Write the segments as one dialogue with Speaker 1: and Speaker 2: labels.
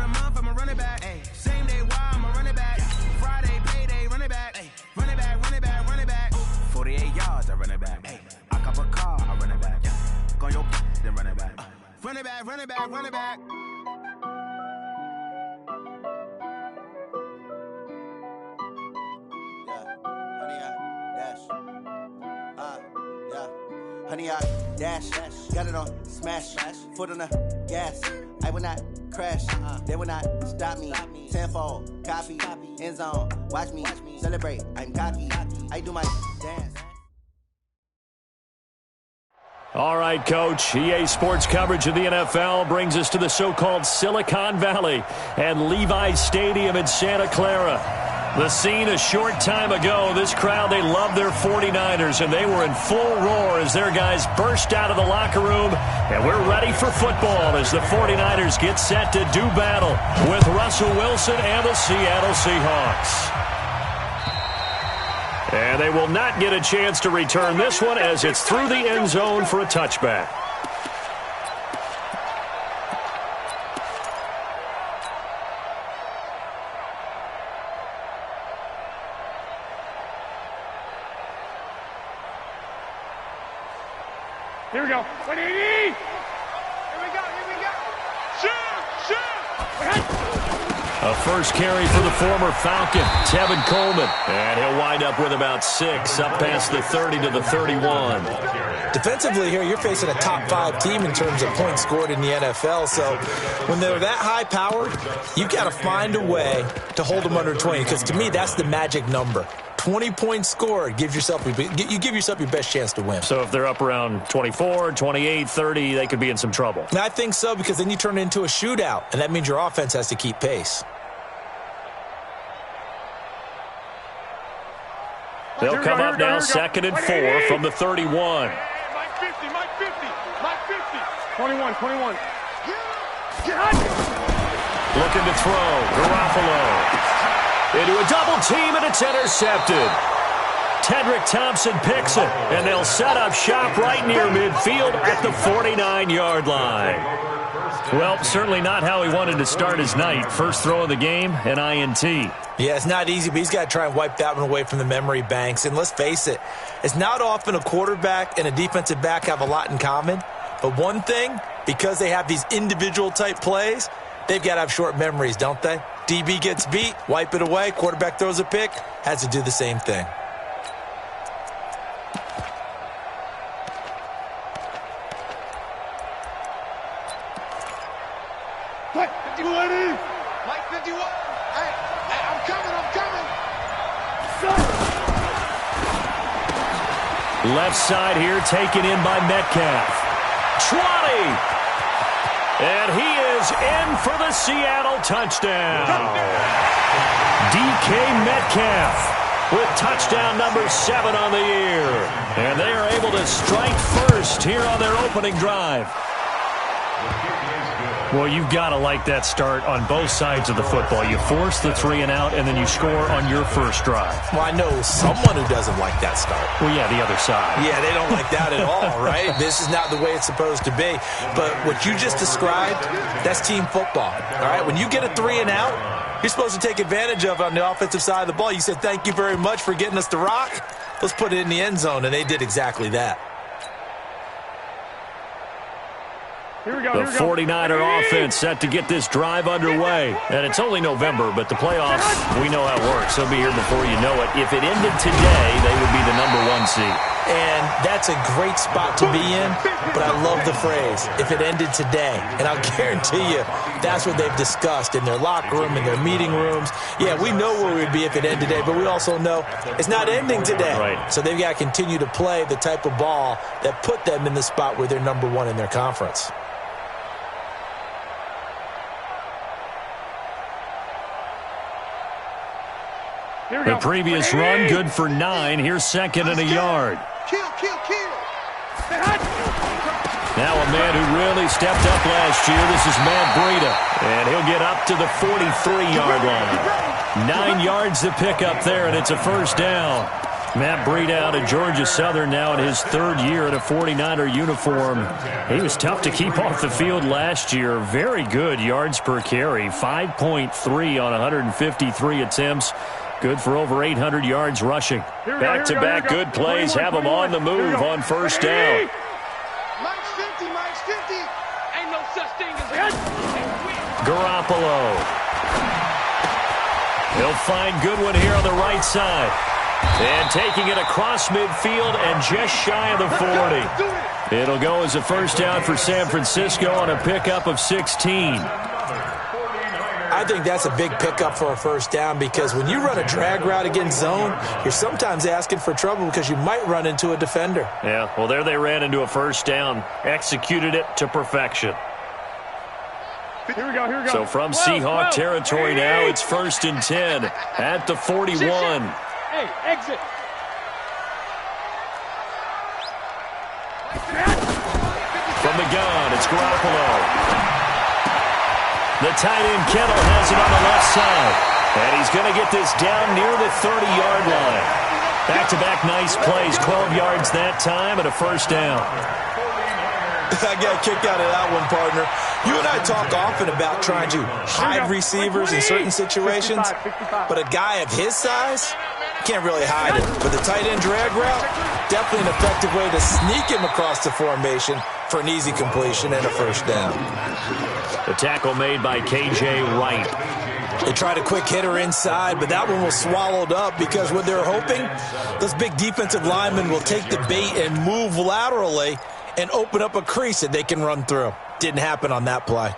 Speaker 1: month, I'm a running back. Ay. Same day, why I'm a running back. Friday, payday, running back. Ay. Running back, running back, running back. 48 yards, I run it back. Ay. I cop a car, I run it back. Go your then run it back. Run it back, run it back, run it back. Honey, I dash, got it on smash, foot on the gas. I will not crash, they will not stop me. Tenfold, copy, end zone, watch me celebrate. I'm cocky, I do my dance.
Speaker 2: All right, Coach. EA Sports coverage of the NFL brings us to the so-called Silicon Valley and Levi's Stadium in Santa Clara. The scene a short time ago, this crowd, they love their 49ers, and they were in full roar as their guys burst out of the locker room. And we're ready for football as the 49ers get set to do battle with Russell Wilson and the Seattle Seahawks. And they will not get a chance to return this one as it's through the end zone for a touchback.
Speaker 3: Here we go. What do you need? Here we go. Shoot!
Speaker 2: A first carry for the former Falcon, Tevin Coleman. And he'll wind up with about 6, up past the 30 to the 31.
Speaker 4: Defensively here, you're facing a top 5 team in terms of points scored in the NFL. So when they're that high-powered, you've got to find a way to hold them under 20. Because to me, that's the magic number. 20 points scored, you give yourself your best chance to win.
Speaker 2: So if they're up around 24, 28, 30, they could be in some trouble.
Speaker 4: And I think so, because then you turn it into a shootout, and that means your offense has to keep pace.
Speaker 2: They'll come up now, 2nd and 4 from the 31.
Speaker 3: Mike 50. 21.
Speaker 2: Looking to throw, Garoppolo. Into a double team, and it's intercepted. Tedrick Thompson picks it, and they'll set up shop right near midfield at the 49-yard line. Well, certainly not how he wanted to start his night. First throw of the game, an INT.
Speaker 4: Yeah, it's not easy, but he's got to try and wipe that one away from the memory banks. And let's face it, it's not often a quarterback and a defensive back have a lot in common. But one thing, because they have these individual-type plays, they've got to have short memories, don't they? DB gets beat, wipe it away, quarterback throws a pick, has to do the same thing.
Speaker 3: Mike 51. Hey, I'm coming.
Speaker 2: Left side here taken in by Metcalf. Trotty! And he is in for the Seattle touchdown. DK Metcalf with touchdown number 7 on the year. And they are able to strike first here on their opening drive. Well, you've got to like that start on both sides of the football. You force the 3 and out, and then you score on your first drive.
Speaker 4: Well, I know someone who doesn't like that start.
Speaker 2: Well, yeah, the other side.
Speaker 4: Yeah, they don't like that at all, right? This is not the way it's supposed to be. But what you just described, that's team football, all right? When you get a 3 and out, you're supposed to take advantage of it on the offensive side of the ball. You said, thank you very much for getting us the rock. Let's put it in the end zone, and they did exactly that.
Speaker 2: The 49er offense set to get this drive underway. And it's only November, but the playoffs, we know how it works. They'll be here before you know it. If it ended today, they would be the number 1 seed.
Speaker 4: And that's a great spot to be in, but I love the phrase, if it ended today. And I'll guarantee you, that's what they've discussed in their locker room, in their meeting rooms. Yeah, we know where we'd be if it ended today, but we also know it's not ending today.
Speaker 2: Right.
Speaker 4: So they've got to continue to play the type of ball that put them in the spot where they're number 1 in their conference.
Speaker 2: The previous run, good for 9. Here's 2nd and a yard.
Speaker 3: Kill.
Speaker 2: Now a man who really stepped up last year. This is Matt Breida. And he'll get up to the 43-yard line. 9 yards to pick up there, and it's a first down. Matt Breida out of Georgia Southern now in his third year in a 49er uniform. He was tough to keep off the field last year. Very good yards per carry, 5.3 on 153 attempts. Good for over 800 yards rushing. Back-to-back good plays have him on the move on first down.
Speaker 3: Minus 50, minus 50. Ain't no such thing as
Speaker 2: Garoppolo. He'll find Goodwin here on the right side. And taking it across midfield and just shy of the 40. It'll go as a first down for San Francisco on a pickup of 16.
Speaker 4: I think that's a big pickup for a first down because when you run a drag route against zone, you're sometimes asking for trouble because you might run into a defender.
Speaker 2: Yeah, well, there they ran into a first down. Executed it to perfection.
Speaker 3: Here we go.
Speaker 2: So from Seahawk territory now, it's 1st and 10 at the 41.
Speaker 3: Hey, exit.
Speaker 2: From the gun, it's Garoppolo. The tight end Kittle has it on the left side. And he's going to get this down near the 30-yard line. Back-to-back nice plays, 12 yards that time and a first down.
Speaker 4: I got kicked out of that one, partner. You and I talk often about trying to hide receivers in certain situations, but a guy of his size can't really hide it. But the tight end drag route, definitely an effective way to sneak him across the formation for an easy completion and a first down.
Speaker 2: The tackle made by K.J. Wright.
Speaker 4: They tried a quick hitter inside, but that one was swallowed up because what they're hoping, those big defensive linemen will take the bait and move laterally and open up a crease that they can run through. Didn't happen on that play.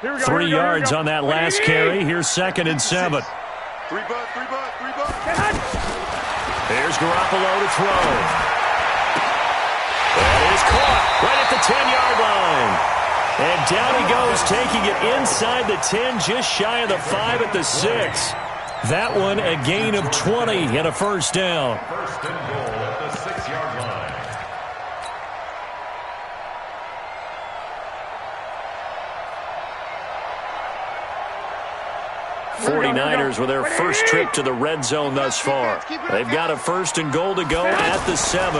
Speaker 2: 3 yards on that last carry. Here's 2nd and 7.
Speaker 3: Three butt.
Speaker 2: Here's Garoppolo to throw. That is caught right at the 10-yard line. And down he goes, taking it inside the 10, just shy of the 5 at the 6. That one a gain of 20 and a first down.
Speaker 5: First and goal at the 6-yard line.
Speaker 2: 49ers with their first trip to the red zone thus far. They've got a 1st and goal to go at the 7.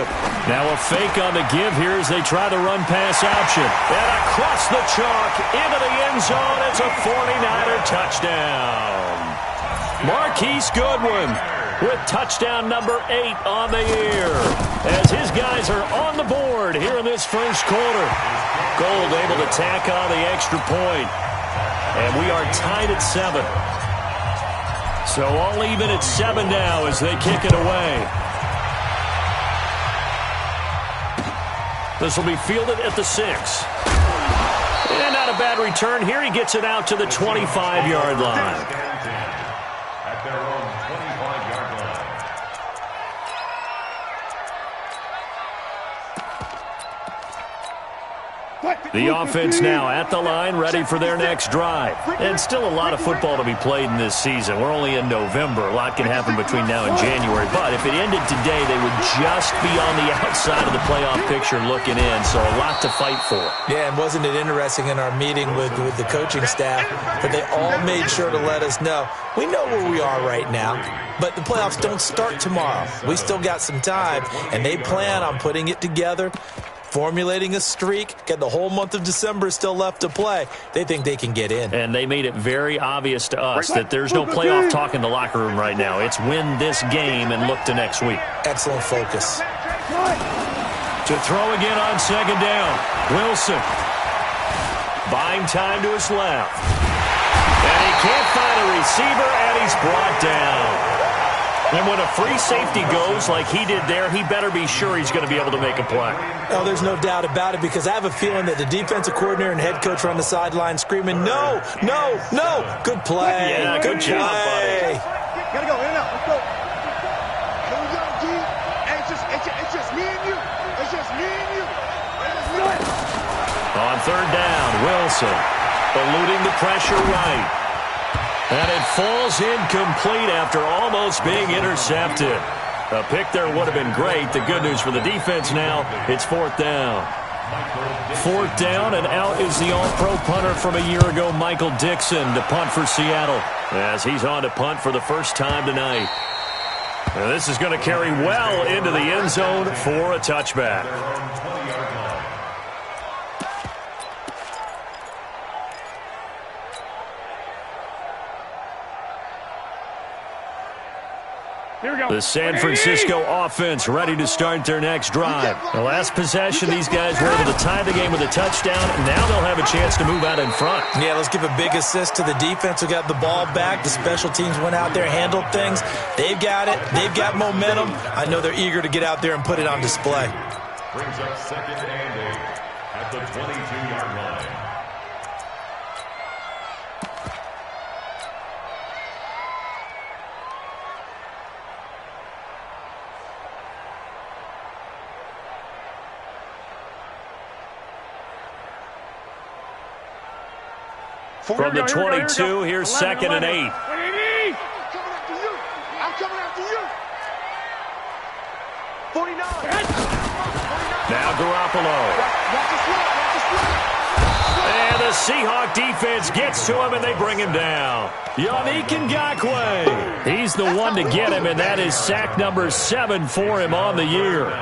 Speaker 2: Now a fake on the give here as they try the run-pass option. And across the chalk into the end zone. It's a 49er touchdown. Marquise Goodwin with touchdown number 8 on the year as his guys are on the board here in this first quarter. Gold able to tack on the extra point. And we are tied at 7. So all even at 7 now as they kick it away. This will be fielded at the 6. And not a bad return here. He gets it out to the 25-yard line.
Speaker 5: At their own 25-yard line.
Speaker 2: The offense now at the line, ready for their next drive. And still a lot of football to be played in this season. We're only in November. A lot can happen between now and January. But if it ended today, they would just be on the outside of the playoff picture looking in. So a lot to fight for.
Speaker 4: Yeah, and wasn't it interesting in our meeting with the coaching staff that they all made sure to let us know, we know where we are right now, but the playoffs don't start tomorrow. We still got some time, and they plan on putting it together, formulating a streak, get the whole month of December still left to play. They think they can get in.
Speaker 2: And they made it very obvious to us that there's no playoff talk in the locker room right now. It's win this game and look to next week.
Speaker 4: Excellent focus.
Speaker 2: To throw again on 2nd down. Wilson. Buying time to his left. And he can't find a receiver, and he's brought down. And when a free safety goes like he did there, he better be sure he's going to be able to make a play.
Speaker 4: Oh, there's no doubt about it, because I have a feeling that the defensive coordinator and head coach are on the sideline screaming, no, no, no. Good play.
Speaker 2: Yeah, good job, buddy.
Speaker 3: Gotta go, in and out, let's go. Here we go, G. Hey, it's just me and you. It's just me and you.
Speaker 2: On 3rd down, Wilson eluding the pressure right. And it falls incomplete after almost being intercepted. A pick there would have been great. The good news for the defense now, it's 4th down. 4th down, and out is the all-pro punter from a year ago, Michael Dixon, to punt for Seattle, as he's on to punt for the first time tonight. And this is going to carry well into the end zone for a touchback. The San Francisco offense ready to start their next drive. The last possession, these guys were able to tie the game with a touchdown. Now they'll have a chance to move out in front.
Speaker 4: Yeah, let's give a big assist to the defense who got the ball back. The special teams went out there, handled things. They've got it. They've got momentum. I know they're eager to get out there and put it on display.
Speaker 5: Brings up 2nd and 8 at the 22-yard line.
Speaker 2: From the 22, here's 2nd and 8.
Speaker 3: I'm coming after you. 49.
Speaker 2: Now Garoppolo. And the Seahawk defense gets to him, and they bring him down. Yannick Ngakoue. He's the one to get him, and that is sack number 7 for him on the year.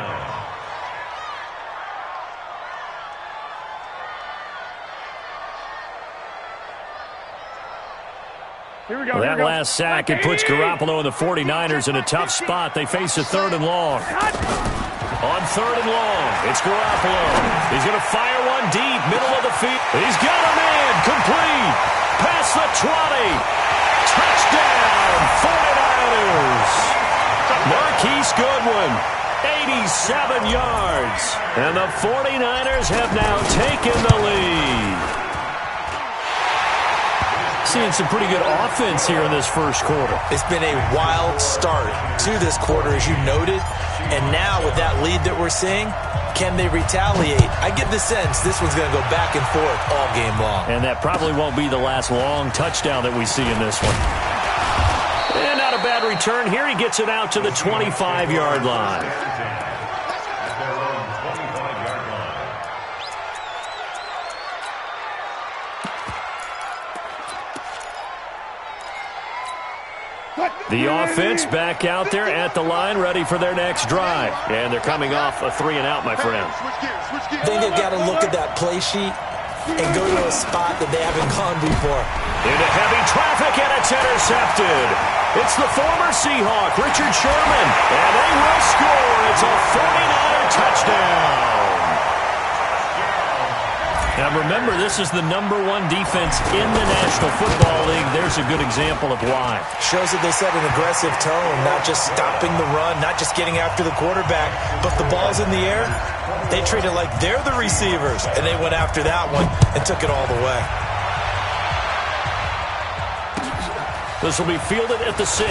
Speaker 2: That last sack, it puts Garoppolo and the 49ers in a tough spot. They face a 3rd and long. On 3rd and long, it's Garoppolo. He's going to fire one deep, middle of the field. He's got a man, complete. Past the 20. Touchdown, 49ers. Marquise Goodwin, 87 yards. And the 49ers have now taken the lead. Seeing some pretty good offense here in this first quarter.
Speaker 4: It's been a wild start to this quarter, as you noted. And now with that lead that we're seeing, can they retaliate? I get the sense this one's going to go back and forth all game long.
Speaker 2: And that probably won't be the last long touchdown that we see in this one. And not a bad return here. He gets it out to the 25-yard line. The offense back out there at the line, ready for their next drive. And they're coming off a 3-and-out, my friend.
Speaker 4: I think they've got to look at that play sheet and go to a spot that they haven't gone before.
Speaker 2: Into heavy traffic, and it's intercepted. It's the former Seahawk, Richard Sherman. And they will score. It's a 49er touchdown. Now remember, this is the #1 defense in the National Football League. There's a good example of why.
Speaker 4: Shows that they set an aggressive tone, not just stopping the run, not just getting after the quarterback, but the ball's in the air. They treat it like they're the receivers, and they went after that one and took it all the way.
Speaker 2: This will be fielded at the 6.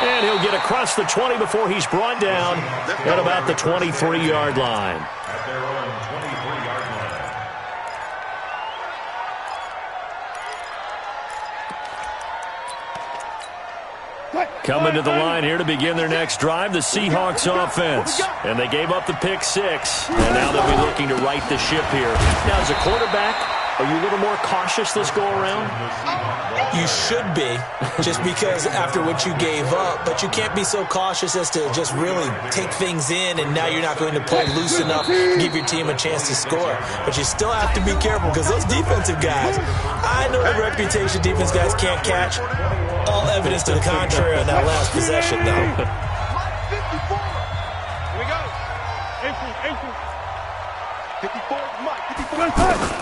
Speaker 2: And he'll get across the 20 before he's brought down at about the 23-yard line.
Speaker 5: At their own 23-yard line.
Speaker 2: Coming to the line here to begin their next drive, the Seahawks offense. And they gave up the pick 6. And now they'll be looking to right the ship here. Now, as a quarterback, are you a little more cautious this go-around?
Speaker 4: You should be, just because after what you gave up. But you can't be so cautious as to just really take things in, and now you're not going to play loose enough to give your team a chance to score. But you still have to be careful, because those defensive guys, I know the reputation defense guys can't catch. All evidence to the contrary on that last possession, though.
Speaker 3: Here we go. 54, Mike. 54.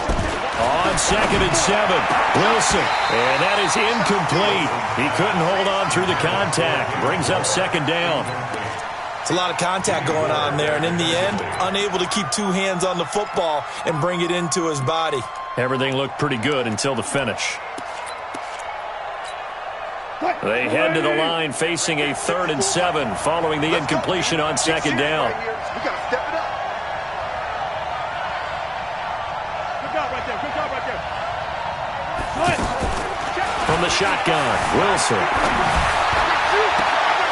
Speaker 2: On 2nd and 7, Wilson. And that is incomplete. He couldn't hold on through the contact. Brings up 2nd down.
Speaker 4: It's a lot of contact going on there, and in the end, unable to keep 2 hands on the football and bring it into his body.
Speaker 2: Everything looked pretty good until the finish. They head to the line facing a 3rd and 7 following the incompletion on 2nd down.
Speaker 3: We got to step it up. Good job right there. Good job right there.
Speaker 2: From the shotgun, Wilson.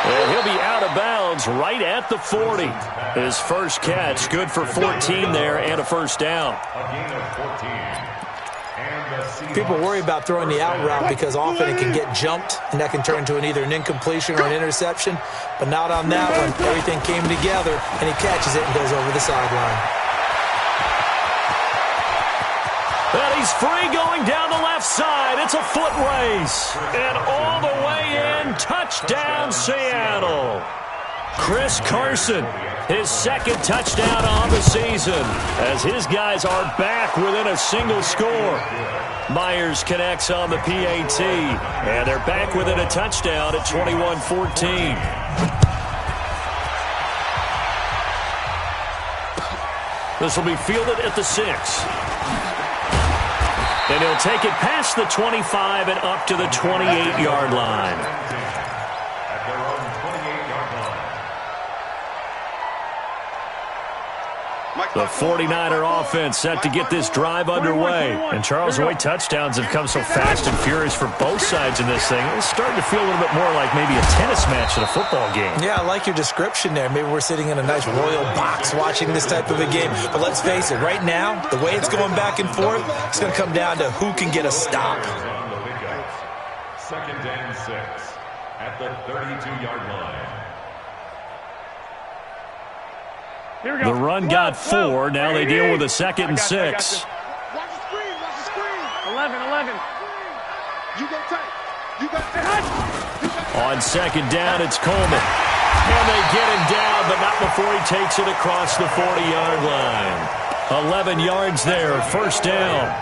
Speaker 2: And he'll be out of bounds right at the 40. His first catch, good for 14 there and a first down.
Speaker 5: A gain of 14. And
Speaker 4: People worry about throwing the out route because often it can get jumped, and that can turn into either an incompletion or an interception. But not on that one. Everything came together, and he catches it and goes over the sideline.
Speaker 2: And he's free going down the left side. It's a foot race. And all the way in, touchdown Seattle. Chris Carson, his second touchdown on the season, as his guys are back within a single score. Myers connects on the PAT, and they're back within a touchdown at 21-14. This will be fielded at the 6. And he'll take it past the 25 and up to the 28-yard line.
Speaker 5: At their own 28-yard line.
Speaker 2: The 49er offense set to get this drive underway. And Charles, Roy, touchdowns have come so fast and furious for both sides in this thing. It's starting to feel a little bit more like maybe a tennis match at a football game.
Speaker 4: Yeah, I like your description there. Maybe we're sitting in a nice royal box watching this type of a game. But let's face it, right now, the way it's going back and forth, it's going to come down to who can get a stop.
Speaker 5: Second and 6 at the 32-yard line.
Speaker 2: The run got 4. Now they deal with a 2nd and 6.
Speaker 3: Watch the screen. Watch the screen.
Speaker 6: 11.
Speaker 3: You go tight. You got tight.
Speaker 2: On 2nd down, it's Coleman. And they get him down, but not before he takes it across the 40-yard line. 11 yards there, first down.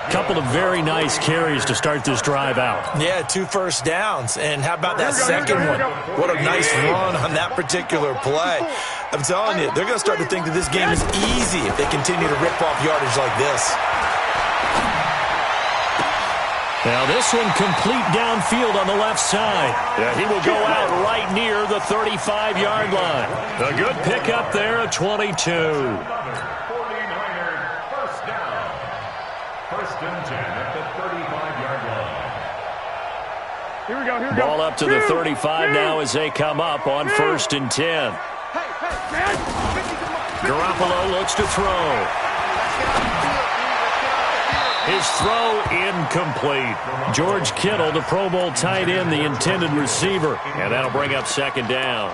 Speaker 2: Couple of very nice carries to start this drive out.
Speaker 4: Yeah, 2 first downs. And how about that second one? What a nice run on that particular play. I'm telling you, they're going to start to think that this game is easy if they continue to rip off yardage like this.
Speaker 2: Now this one complete downfield on the left side. Yeah, he will go out right near the 35-yard line. A good pickup there at 22.
Speaker 5: 49er first down. First and 10 at the 35-yard line.
Speaker 6: Here we go.
Speaker 2: Ball up to the 35 now as they come up on 1st and 10. Garoppolo looks to throw. His throw incomplete. George Kittle, the Pro Bowl tight end, the intended receiver. And that'll bring up 2nd down.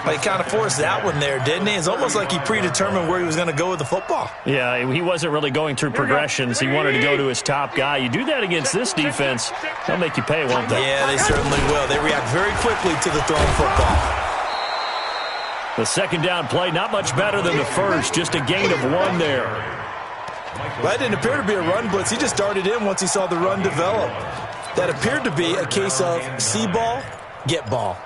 Speaker 4: He kind of forced that one there, didn't he? It's almost like he predetermined where he was going to go with the football.
Speaker 2: Yeah, he wasn't really going through progressions. He wanted to go to his top guy. You do that against this defense, they'll make you pay, won't they?
Speaker 4: Yeah, they certainly will. They react very quickly to the thrown football.
Speaker 2: The 2nd down play, not much better than the first. Just a gain of 1 there.
Speaker 4: That didn't appear to be a run blitz. He just started in once he saw the run develop. That appeared to be a case of see ball, get ball.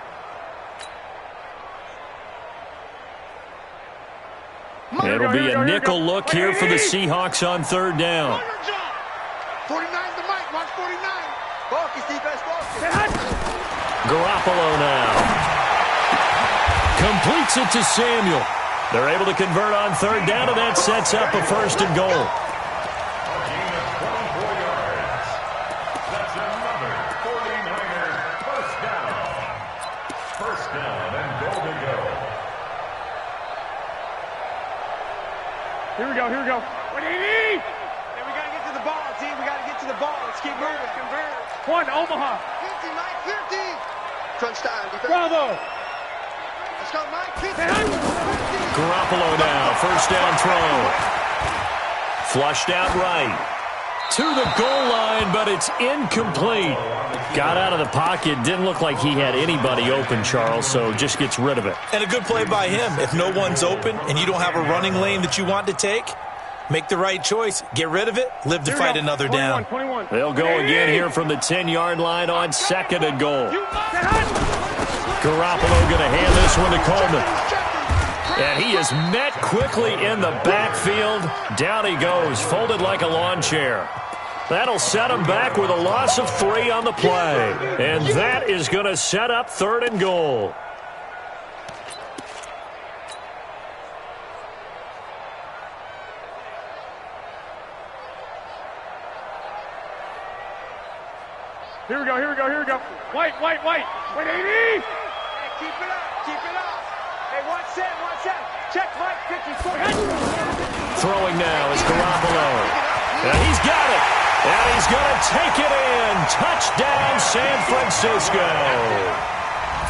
Speaker 2: It'll be a nickel look here for the Seahawks on 3rd down.
Speaker 3: 49's the mic. Watch 49. Focus, defense, focus.
Speaker 2: Garoppolo now. Completes it to Samuel. They're able to convert on 3rd down, and that sets up a 1st and goal.
Speaker 5: A gain of 24 yards. That's another 49er first down. First down and goal to go.
Speaker 6: Here we go. What do you need?
Speaker 3: Hey, we got to get to the ball, team. We got to get to the ball. Let's keep moving. Convert.
Speaker 6: 1, Omaha.
Speaker 3: 50, Mike, 50. Crunch time. Defense.
Speaker 6: Bravo.
Speaker 3: Let's go, Mike. 50.
Speaker 2: Garoppolo now, 1st down throw. Flushed out right. To the goal line, but it's incomplete. Got out of the pocket. Didn't look like he had anybody open, Charles, so just gets rid of it.
Speaker 4: And a good play by him. If no one's open and you don't have a running lane that you want to take, make the right choice. Get rid of it. Live to fight another down.
Speaker 6: 21.
Speaker 2: They'll go again here from the 10-yard line on 2nd and goal. Garoppolo going to hand this one to Coleman. And he is met quickly in the backfield. Down he goes, folded like a lawn chair. That'll set him back with a loss of 3 on the play. And that is going to set up 3rd and goal.
Speaker 6: Here we go. White. Wait, 80.
Speaker 3: Hey, keep it up. Hey, one set. Check, Mike, 54.
Speaker 2: Throwing now is Garoppolo. And he's got it. take it in. Touchdown, San Francisco.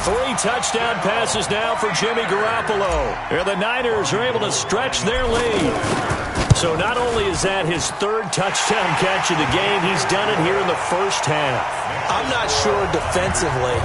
Speaker 2: 3 touchdown passes now for Jimmy Garoppolo. And the Niners are able to stretch their lead. So not only is that his 3rd touchdown catch of the game, he's done it here in the first half.
Speaker 4: I'm not sure defensively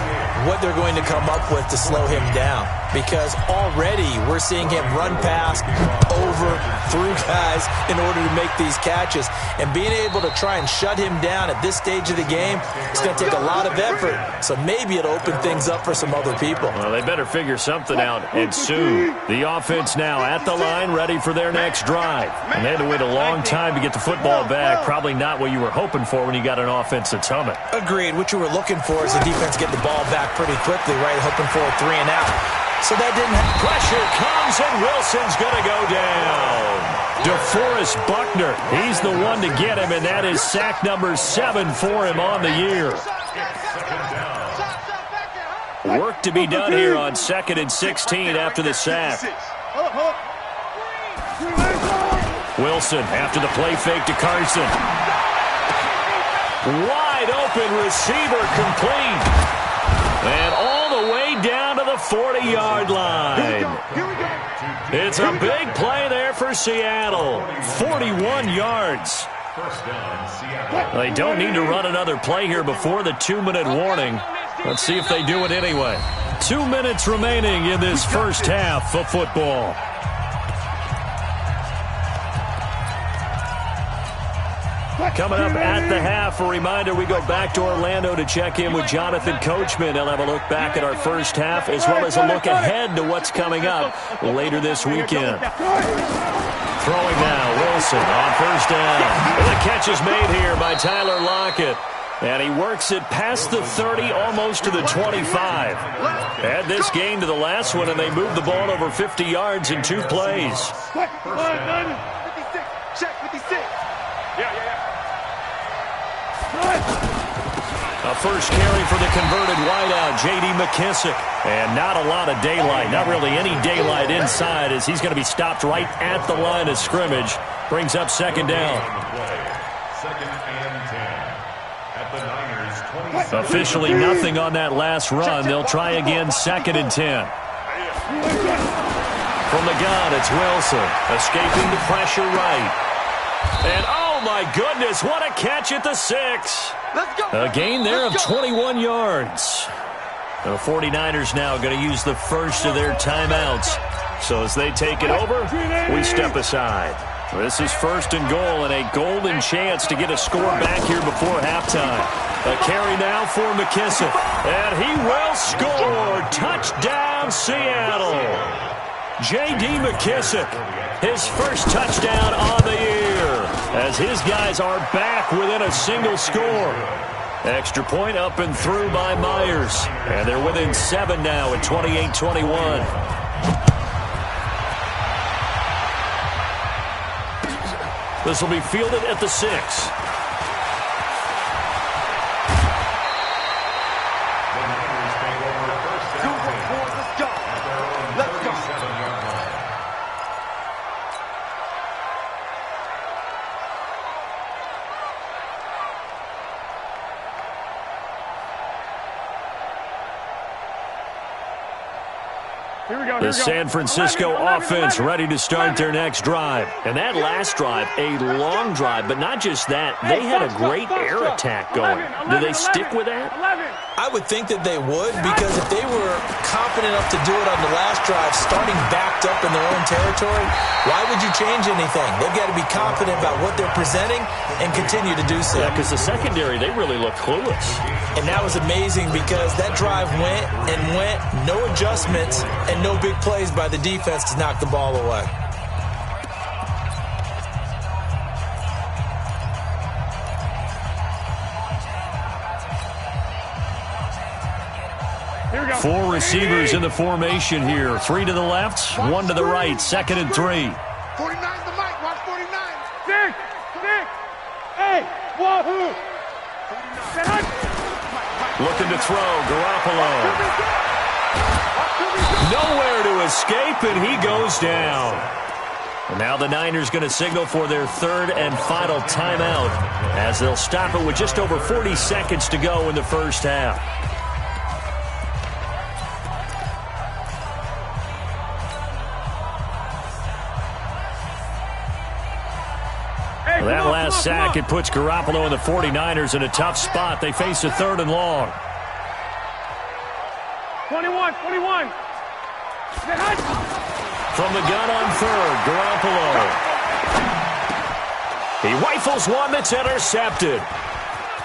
Speaker 4: what they're going to come up with to slow him down, because already we're seeing him run past, over, through guys in order to make these catches. And being able to try and shut him down at this stage of the game, it's going to take a lot of effort. So maybe it'll open things up for some other people.
Speaker 2: Well, they better figure something out, and soon. The offense now at the line, ready for their next drive. And they had to wait a long time to get the football back. Probably not what you were hoping for when you got an offense that's humming.
Speaker 4: Agreed. What you were looking for is the defense getting the ball back pretty quickly, right? Hoping for a 3 and out. So that didn't happen.
Speaker 2: Pressure comes, and Wilson's going to go down. DeForest Buckner, he's the one to get him, and that is sack number 7 for him on the year. Work to be done here on 2nd and 16 after the sack. Wilson after the play fake to Carson. Wide open receiver complete. And all the way down to the 40-yard line. It's a big play there for Seattle. 41 yards. They don't need to run another play here before the 2-minute warning. Let's see if they do it anyway. 2 minutes remaining in this first half of football. Coming up at the half, a reminder, we go back to Orlando to check in with Jonathan Coachman. He'll have a look back at our first half as well as a look ahead to what's coming up later this weekend. Throwing now, Wilson on first down. The catch is made here by Tyler Lockett. And he works it past the 30, almost to the 25. Add this game to the last one, and they moved the ball over 50 yards in 2 plays.
Speaker 3: 56. Check 56.
Speaker 2: A first carry for the converted wideout, J.D. McKissick. And not a lot of daylight, not really any daylight inside, as he's going to be stopped right at the line of scrimmage. Brings up 2nd down.
Speaker 5: 2nd and 10. At the Niners 20.
Speaker 2: Officially nothing on that last run. They'll try again 2nd and 10. From the gun, it's Wilson. Escaping the pressure right. And oh my goodness, what a catch at the 6. A gain there of 21 yards. The 49ers now going to use the first of their timeouts. So as they take it over, we step aside. This is 1st and goal, and a golden chance to get a score back here before halftime. A carry now for McKissick, and he will score. Touchdown, Seattle. J.D. McKissick, his first touchdown on the year, as his guys are back within a single score. Extra point up and through by Myers, and they're within 7 now at 28-21. This will be fielded at the 6. The San Francisco offense ready to start their next drive. And that last drive, a long drive, but not just that. They had a great air attack going. Do they stick with that?
Speaker 4: I would think that they would, because if they were confident enough to do it on the last drive, starting backed up in their own territory, why would you change anything? They've got to be confident about what they're presenting and continue to do so.
Speaker 2: Yeah, because the secondary, they really looked clueless.
Speaker 4: And that was amazing, because that drive went and went, no adjustments, and no big plays by the defense to knock the ball away.
Speaker 2: Four receivers in the formation here. 3 to the left, 1 to the right. 2nd and 3.
Speaker 3: 49 the mic. Watch 49. 6. Hey, wahoo.
Speaker 2: Looking to throw, Garoppolo. Nowhere to escape, and he goes down. And now the Niners going to signal for their third and final timeout as they'll stop it with just over 40 seconds to go in the first half. Well, that last sack, it puts Garoppolo and the 49ers in a tough spot. They face a 3rd and long.
Speaker 6: 21.
Speaker 2: From the gun on 3rd, Garoppolo. He rifles one that's intercepted.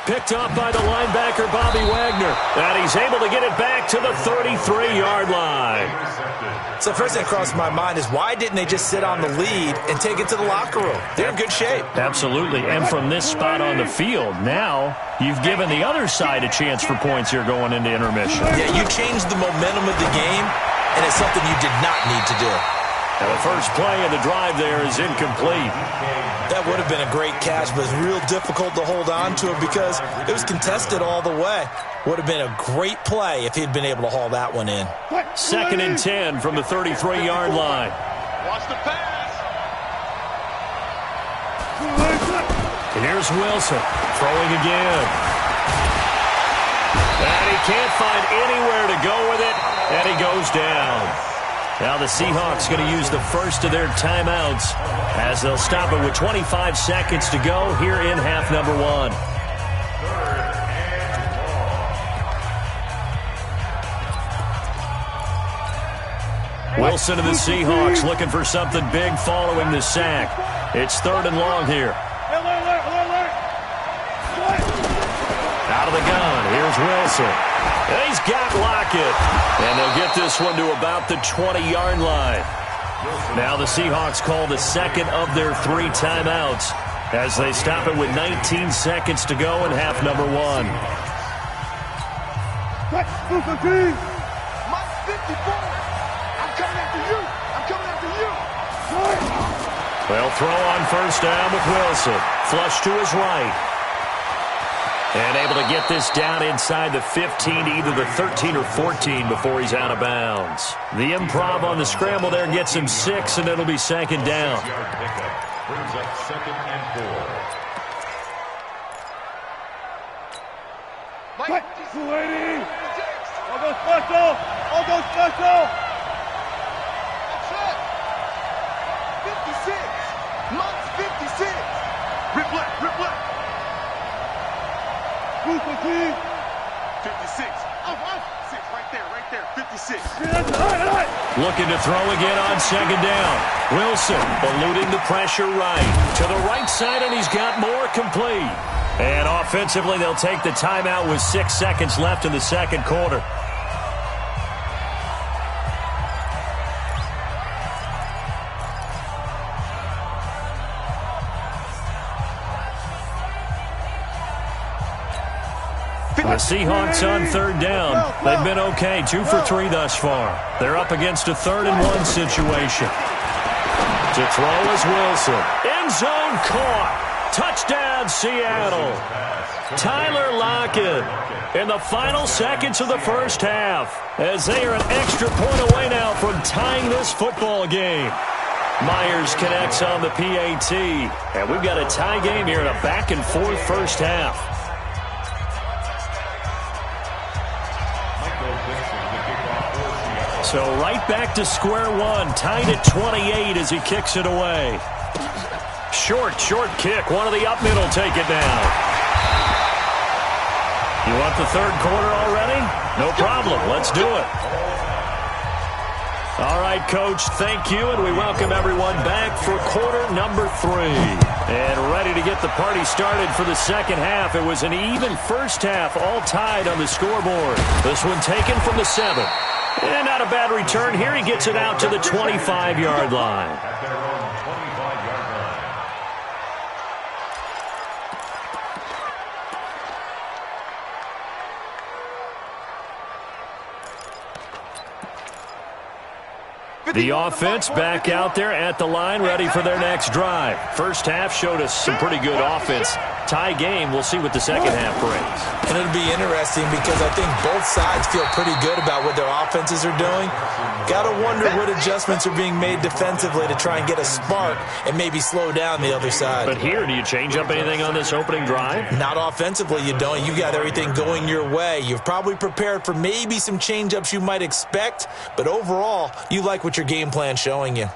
Speaker 2: Picked up by the linebacker, Bobby Wagner. And he's able to get it back to the 33-yard line.
Speaker 4: So first thing that crossed my mind is why didn't they just sit on the lead and take it to the locker room? They're in good shape.
Speaker 2: Absolutely. And from this spot on the field, now you've given the other side a chance for points here going into intermission.
Speaker 4: Yeah, you changed the momentum of the game, and it's something you did not need to do.
Speaker 2: And the first play of the drive there is incomplete.
Speaker 4: That would have been a great catch, but it's real difficult to hold on to it because it was contested all the way. Would have been a great play if he'd been able to haul that one in.
Speaker 2: 2nd and 10 from the 33-yard line.
Speaker 3: Watch the pass.
Speaker 2: Here's Wilson throwing again. And he can't find anywhere to go with it, and he goes down. Now the Seahawks going to use the first of their timeouts as they'll stop it with 25 seconds to go here in half number 1. Wilson and the Seahawks looking for something big following the sack. It's 3rd and long here. Out of the gun, here's Wilson. And he's got Lockett. And they'll get this one to about the 20-yard line. Now the Seahawks call the second of their 3 timeouts as they stop it with 19 seconds to go in half number 1.
Speaker 3: Mike 54. I'm coming after you.
Speaker 2: They'll throw on first down with Wilson. Flush to his right. And able to get this down inside the 15 to either the 13 or 14 before he's out of bounds. The improv on the scramble there gets him 6, and it'll be 2nd down.
Speaker 5: Brings up 2nd and 4.
Speaker 3: Mike,
Speaker 6: Lady. All go special.
Speaker 3: That's it. 56. Mike's 56. Rip left. 56. 6 right there. 56.
Speaker 2: Looking to throw again on 2nd down. Wilson eluding the pressure right. To the right side, and he's got more complete. And offensively, they'll take the timeout with 6 seconds left in the 2nd quarter. The Seahawks on 3rd down. They've been okay, 2 for 3 thus far. They're up against a 3rd and 1 situation. To throw is Wilson. End zone caught. Touchdown, Seattle. Tyler Lockett in the final seconds of the first half as they are an extra point away now from tying this football game. Myers connects on the PAT. And we've got a tie game here in a back-and-forth first half. So right back to square one, tied at 28 as he kicks it away. Short kick. One of the up middle take it down. You want the 3rd quarter already? No problem. Let's do it. All right, Coach, thank you, and we welcome everyone back for quarter number 3. And ready to get the party started for the 2nd half. It was an even first half, all tied on the scoreboard. This one taken from the 7. And not a bad return here. He gets it out to the 25-yard line.
Speaker 5: At their own 25-yard line.
Speaker 2: The offense back out there at the line, ready for their next drive. First half showed us some pretty good offense. Tie game. We'll see what the second half brings.
Speaker 4: And it'll be interesting because I think both sides feel pretty good about what their offenses are doing. Got to wonder what adjustments are being made defensively to try and get a spark and maybe slow down the other side.
Speaker 2: But here, do you change up anything on this opening drive?
Speaker 4: Not offensively, you don't. You got everything going your way. You've probably prepared for maybe some change-ups you might expect, but overall, you like what your game plan's showing you.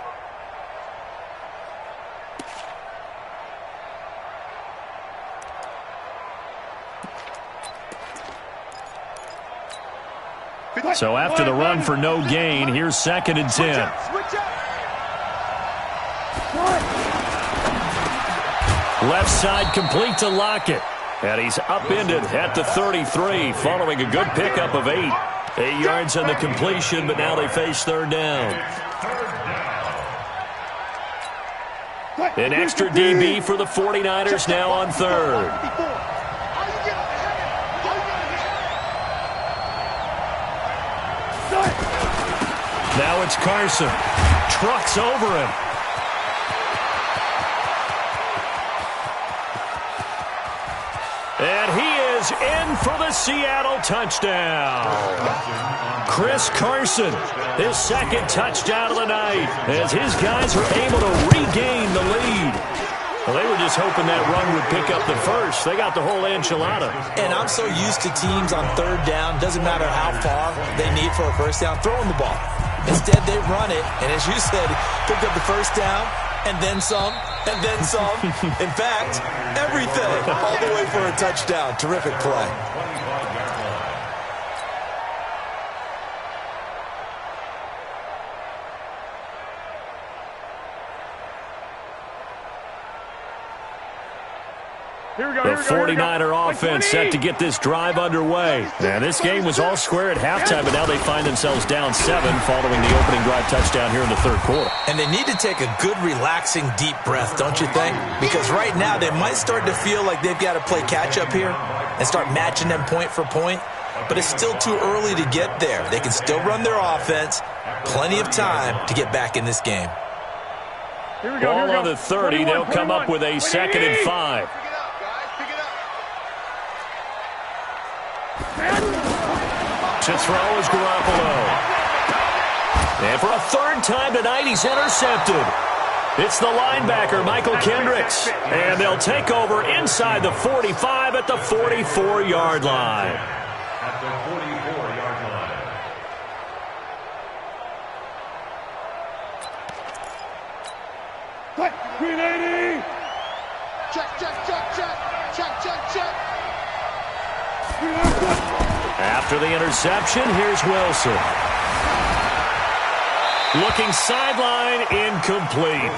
Speaker 2: So after the run for no gain, here's 2nd and 10. Left side complete to Lockett. And he's upended at the 33 following a good pickup of 8. 8 yards on the completion, but now they face 3rd down. An extra DB for the 49ers now on 3rd. Now it's Carson. Trucks over him. And he is in for the Seattle touchdown. Chris Carson, his 2nd touchdown of the night, as his guys are able to regain the lead. Well, they were just hoping that run would pick up the first. They got the whole enchilada.
Speaker 4: And I'm so used to teams on 3rd down, doesn't matter how far they need for a first down, throwing the ball. Instead, they run it, and as you said, pick up the first down, and then some, and then some. In fact, everything, all the way for a touchdown. Terrific play.
Speaker 2: The 49er offense set to get this drive underway. And this game was all square at halftime, but now they find themselves down 7 following the opening drive touchdown here in the 3rd quarter.
Speaker 4: And they need to take a good, relaxing, deep breath, don't you think? Because right now they might start to feel like they've got to play catch-up here and start matching them point for point. But it's still too early to get there. They can still run their offense. Plenty of time to get back in this game.
Speaker 2: Ball on the 30. They'll come up with a 2nd and 5. To throw is Garoppolo. And for a 3rd time tonight, he's intercepted. It's the linebacker, Michael Kendricks. And they'll take over inside the 45 at the 44-yard line.
Speaker 5: At the 44-yard line.
Speaker 3: Green 80. Check, check, check, check. Check, check, check.
Speaker 2: After the interception, here's Wilson. Looking sideline, incomplete.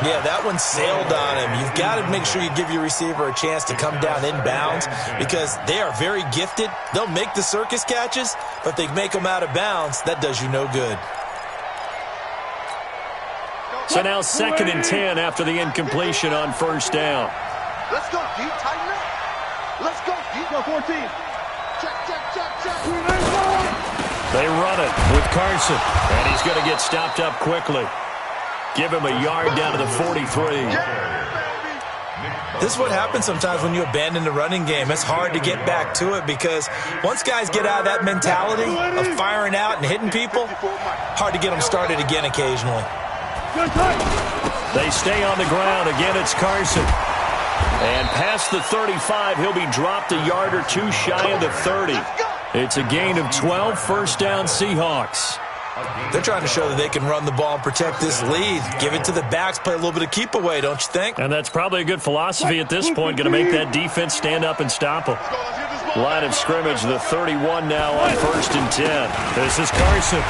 Speaker 4: Yeah, that one sailed on him. You've got to make sure you give your receiver a chance to come down inbounds because they are very gifted. They'll make the circus catches, but if they make them out of bounds, that does you no good.
Speaker 2: So now 2nd and 10 after the incompletion on 1st down.
Speaker 3: Let's go deep, tighten up. Let's go deep. Go 14. Check, check, check, check.
Speaker 2: They run it with Carson, and he's going to get stopped up quickly. Give him a yard down to the 43.
Speaker 4: This is what happens sometimes when you abandon the running game. It's hard to get back to it because once guys get out of that mentality of firing out and hitting people, hard to get them started again occasionally.
Speaker 2: They stay on the ground. Again, it's Carson. And past the 35, he'll be dropped a yard or two shy of the 30. It's a gain of 12, 1st down Seahawks.
Speaker 4: They're trying to show that they can run the ball and protect this lead. Give it to the backs, play a little bit of keep away, don't you think?
Speaker 2: And that's probably a good philosophy at this point. Going to make that defense stand up and stop them. Line of scrimmage, the 31 now on 1st and 10. This is Carson.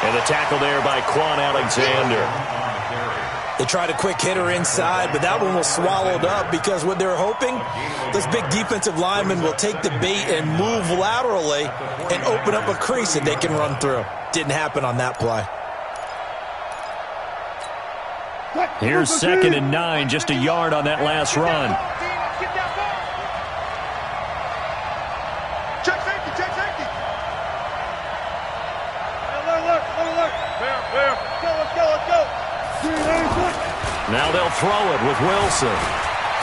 Speaker 2: And the tackle there by Quan Alexander.
Speaker 4: They tried a quick hitter inside, but that one was swallowed up because what they're hoping, this big defensive lineman will take the bait and move laterally and open up a crease that they can run through. Didn't happen on that play.
Speaker 2: Here's 2nd and 9, just a yard on that last run.
Speaker 3: Check safety, check safety. Look. Fair. Let's go.
Speaker 2: Now Now they'll throw it with Wilson.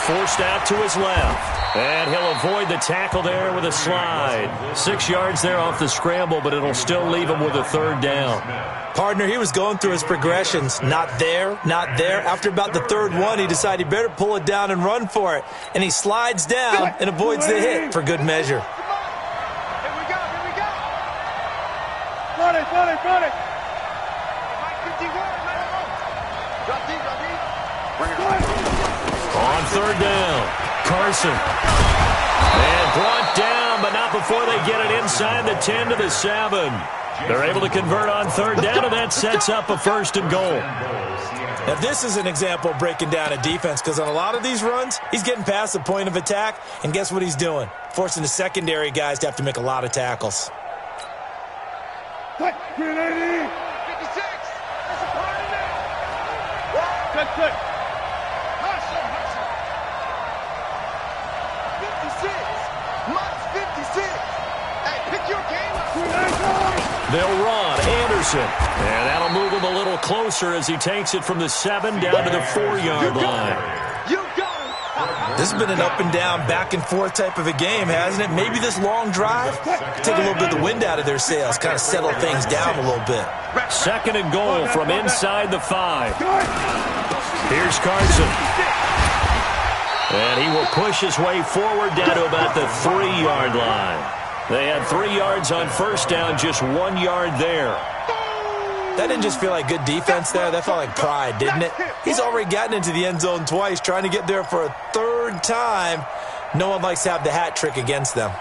Speaker 2: Forced out to his left. And he'll avoid the tackle there with a slide. 6 yards there off the scramble, but it'll still leave him with a third down.
Speaker 4: Partner, he was going through his progressions. Not there, not there. After about the third one, he decided he better pull it down and run for it. And he slides down and avoids the hit for good measure.
Speaker 3: Here we go. Run it. Mike 51, let it go. Drop deep. Bring it on.
Speaker 2: On third down, Carson. And brought down, but not before they get it inside the 10 to the 7. They're able to convert on third down, and that sets up a first and goal.
Speaker 4: Now, this is an example of breaking down a defense, because on a lot of these runs, he's getting past the point of attack, and guess what he's doing? Forcing the secondary guys to have to make a lot of tackles.
Speaker 3: 56. That's a party now. Good. Hustle. 56. Mike's 56. Hey, pick your game up.
Speaker 2: They'll run Anderson, and that'll move him a little closer as he takes it from the 7 down to the 4-yard line.
Speaker 3: You got him.
Speaker 4: This has been an up and down, back and forth type of a game, hasn't it? Maybe this long drive take a little bit of the wind out of their sails, kind of settle things down a little bit.
Speaker 2: Second and goal from inside the 5. Here's Carson. And he will push his way forward down to about the 3-yard line. They had 3 yards on first down, just 1 yard there.
Speaker 4: That didn't just feel like good defense there. That felt like pride, didn't it? He's already gotten into the end zone twice, trying to get there for a third time. No one likes to have the hat trick against them.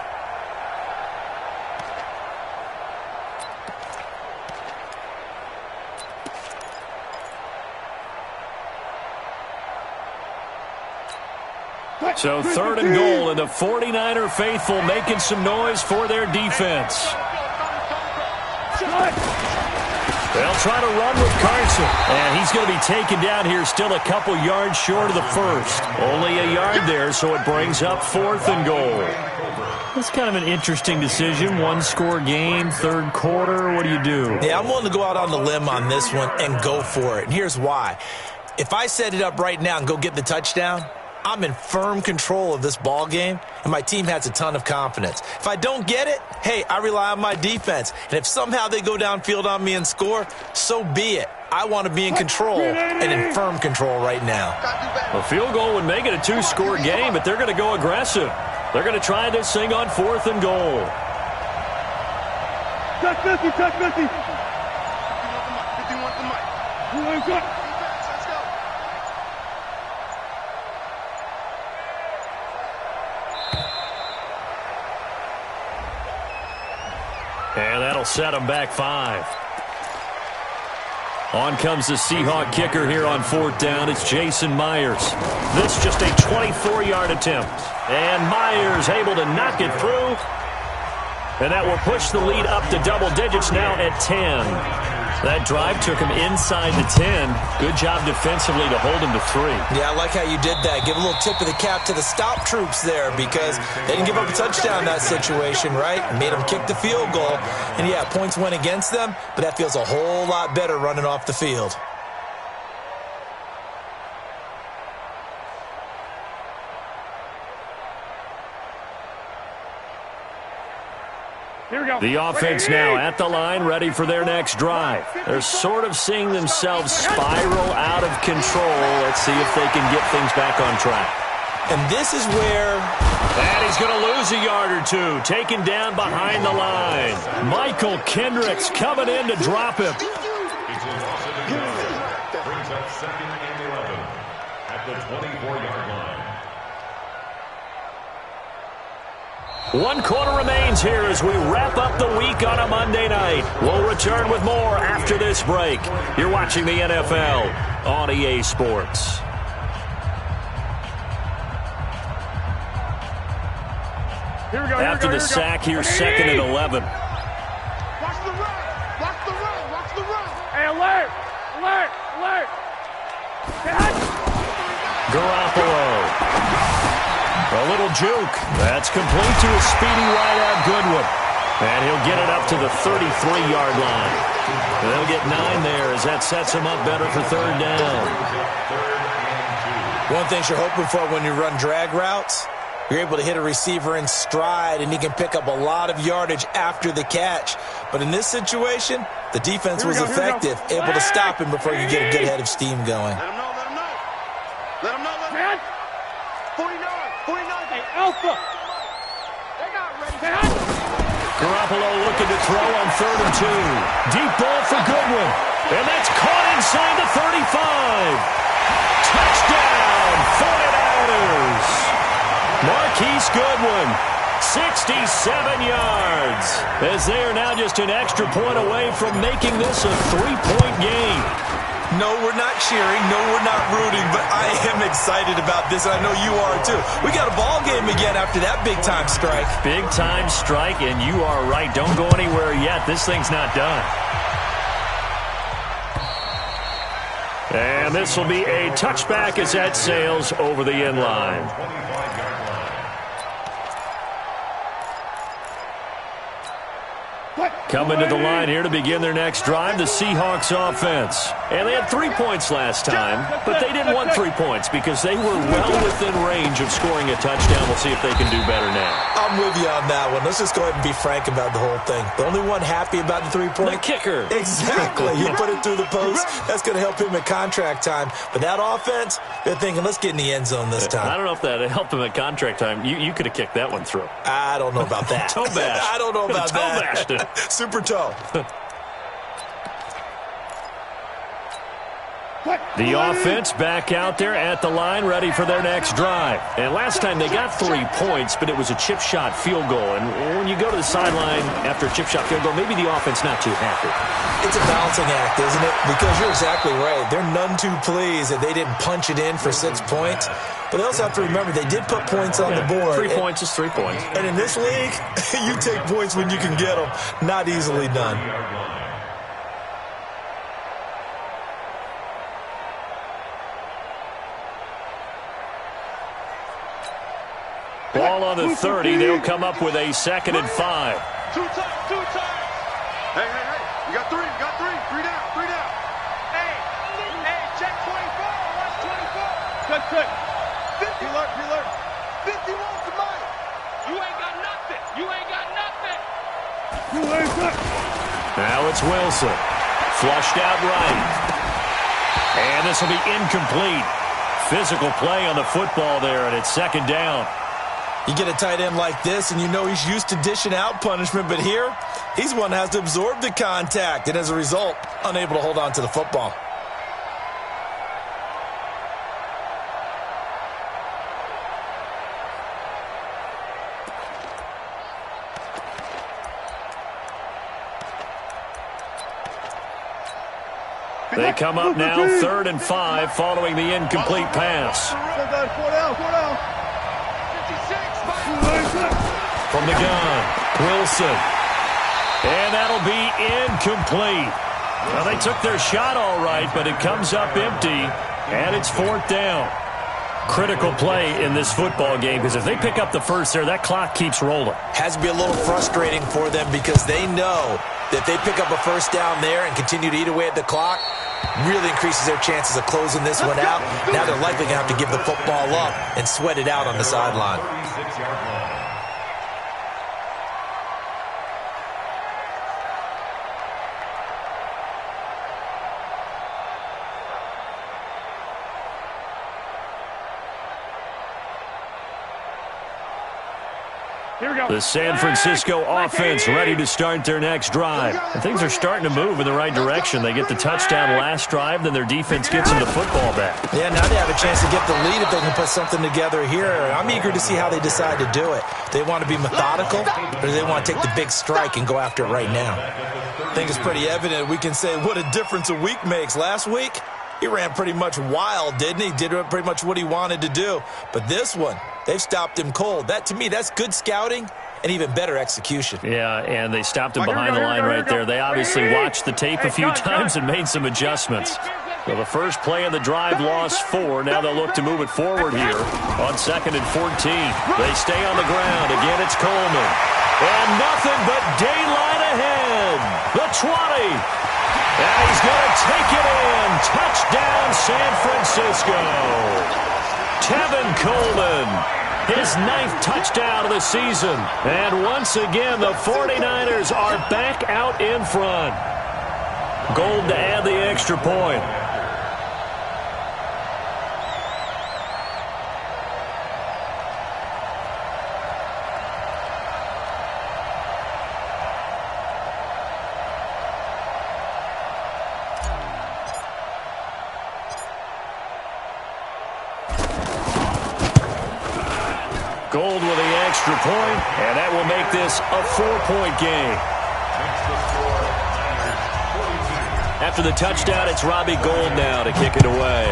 Speaker 2: So third and goal, and the 49er faithful making some noise for their defense. They'll try to run with Carson, and he's going to be taken down here still a couple yards short of the first. Only a yard there, so it brings up fourth and goal. That's kind of an interesting decision. One-score game, third quarter. What do you do?
Speaker 4: Yeah, I'm willing to go out on the limb on this one and go for it. And here's why. If I set it up right now and go get the touchdown, I'm in firm control of this ball game, and my team has a ton of confidence. If I don't get it, hey, I rely on my defense. And if somehow they go downfield on me and score, so be it. I want to be in control and in firm control right now.
Speaker 2: A field goal would make it a 2-score game, but they're going to go aggressive. They're going to try this thing on fourth and goal.
Speaker 3: Touch 50. 51 to Mike.
Speaker 2: And that'll set them back 5. On comes the Seahawk kicker here on fourth down. It's Jason Myers. This just a 24-yard attempt. And Myers able to knock it through. And that will push the lead up to double digits now at 10. That drive took him inside the 10. Good job defensively to hold him to 3.
Speaker 4: Yeah, I like how you did that. Give a little tip of the cap to the stop troops there, because they didn't give up a touchdown in that situation, right? Made them kick the field goal. And, yeah, points went against them, but that feels a whole lot better running off the field.
Speaker 6: Here we go.
Speaker 2: The offense now at the line, ready for their next drive. They're sort of seeing themselves spiral out of control. Let's see if they can get things back on track.
Speaker 4: And this is where...
Speaker 2: And he's going to lose a yard or two, taken down behind the line. Michael Kendricks coming in to drop him.
Speaker 5: Brings up second and 11 at the 24-yard line.
Speaker 2: 1 quarter remains here as we wrap up the week on a Monday night. We'll return with more after this break. You're watching the NFL on EA Sports. After the sack, here's second and 11.
Speaker 3: Watch the run.
Speaker 6: Hey, alert.
Speaker 2: Garoppolo. A little juke. That's complete to a speedy wideout Goodwin. And he'll get it up to the 33-yard line. They'll get 9 there as that sets him up better for third down.
Speaker 4: One thing you're hoping for when you run drag routes, you're able to hit a receiver in stride, and he can pick up a lot of yardage after the catch. But in this situation, the defense was effective, able to stop him before you get a good head of steam going.
Speaker 3: Let him know, let him know. Let him know, let him know. 49, hey, Alpha. They not ready.
Speaker 2: Garoppolo looking to throw on 3rd and 2. Deep ball for Goodwin. And that's caught inside the 35. Touchdown, 49ers. Marquise Goodwin, 67 yards, as they are now just an extra point away from making this a 3-point game.
Speaker 4: No, we're not cheering. No, we're not rooting, but I am excited about this, and I know you are too. We got a ball game again after that big-time strike.
Speaker 2: Big-time strike, and you are right. Don't go anywhere yet. This thing's not done. And this will be a touchback as that sails over the end line. Coming to the line here to begin their next drive, the Seahawks offense. And they had 3 points last time, but they didn't want 3 points because they were well within range of scoring a touchdown. We'll see if they can do better now.
Speaker 4: I'm with you on that one. Let's just go ahead and be frank about the whole thing. The only one happy about the 3-point?
Speaker 2: The kicker.
Speaker 4: Exactly. You put it through the post. That's going to help him at contract time. But that offense, they're thinking, let's get in the end zone this time.
Speaker 2: I don't know if that helped him at contract time. You could have kicked that one through.
Speaker 4: I don't know about that.
Speaker 2: Toe bash.
Speaker 4: I don't know about that.
Speaker 2: Toe bashed it.
Speaker 4: Super toe.
Speaker 2: The offense back out there at the line, ready for their next drive. And last time they got 3 points, but it was a chip shot field goal. And when you go to the sideline after a chip shot field goal, maybe the offense not too happy.
Speaker 4: It's a balancing act, isn't it? Because you're exactly right. They're none too pleased that they didn't punch it in for 6 points. But they also have to remember they did put points on the board.
Speaker 2: 3 points is 3 points.
Speaker 4: And in this league, you take points when you can get them. Not easily done.
Speaker 2: Ball on the 30. They'll come up with a 2nd and 5.
Speaker 3: Two times. Hey. You got three. 3 down. Hey, check 24. Watch 24. Good. 50. Alert. 51 to Mike. You ain't got nothing.
Speaker 2: Now it's Wilson. Flushed out right. And this will be incomplete. Physical play on the football there, and it's 2nd down.
Speaker 4: You get a tight end like this, and you know he's used to dishing out punishment, but here, he's one that has to absorb the contact, and as a result, unable to hold on to the football.
Speaker 2: They come up now 3rd and 5 following the incomplete pass.
Speaker 3: 4 down. 56.
Speaker 2: From the gun, Wilson. And that'll be incomplete. Well, they took their shot all right, but it comes up empty, and it's 4th down. Critical play in this football game, because if they pick up the first there, that clock keeps rolling.
Speaker 4: Has to be a little frustrating for them because they know that if they pick up a first down there and continue to eat away at the clock, really increases their chances of closing this one out. Now they're likely going to have to give the football up and sweat it out on the sideline.
Speaker 2: The San Francisco offense ready to start their next drive. And things are starting to move in the right direction. They get the touchdown last drive, then their defense gets them the football back.
Speaker 4: Yeah, now they have a chance to get the lead if they can put something together here. I'm eager to see how they decide to do it. They want to be methodical, or do they want to take the big strike and go after it right now? I think it's pretty evident. We can say what a difference a week makes. Last week, he ran pretty much wild, didn't he? Did pretty much what he wanted to do. But this one, they've stopped him cold. That, to me, that's good scouting and even better execution.
Speaker 2: Yeah, and they stopped him behind the line right there. They obviously watched the tape a few times and made some adjustments. So the first play of the drive lost 4. Now they'll look to move it forward here on 2nd and 14. They stay on the ground. Again, it's Coleman. And nothing but daylight ahead. The 20. And he's going to take it in. Touchdown, San Francisco. Tevin Coleman, his 9th touchdown of the season. And once again, the 49ers are back out in front. Gold to add the extra point. Gold with the extra point, and that will make this a 4-point game. After the touchdown, it's Robbie Gould now to kick it away.